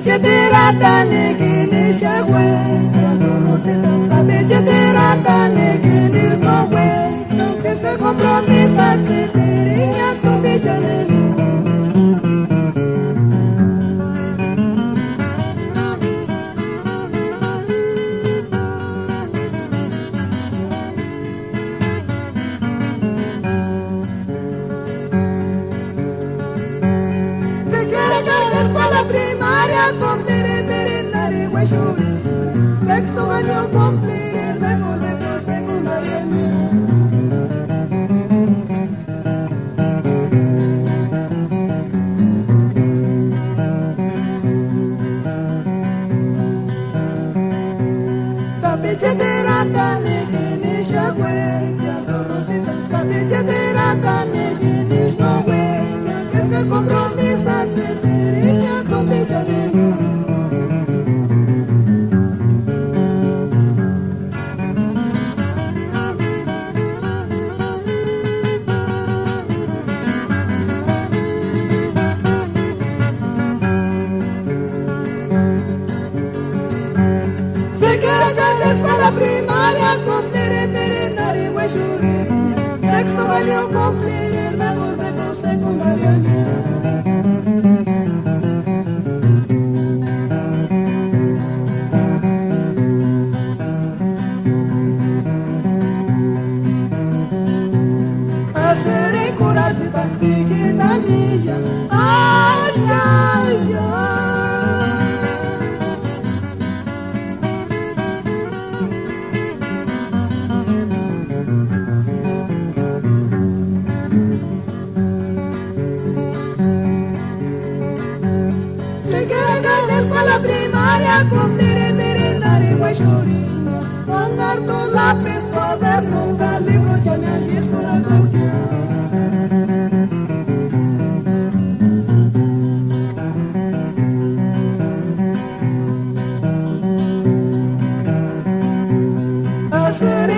Chetera tanegini shagwe, Rosita sabe chetera tanegini snowwe. Qu'est-ce que compromis ça c'était rien tombé jamais. Se quiere carga escuela primaria complire merendare guayuri. Sexto año complire luego secundaria. Chetera tanegini shagwe, Rosita sabe chetera tanegini shagwe. Qu'est-ce que compromis ça c'était rien tombé jamais. Escuela primaria complire merendare guayuri. Sexto año complire luego secundaria. Essere curati da figlia mia. Ay, ay, ay. Escuela primaria complire merendare guayuri. Con harto lápiz, cuaderno, libro, ya nadie escuela coquia. Hacer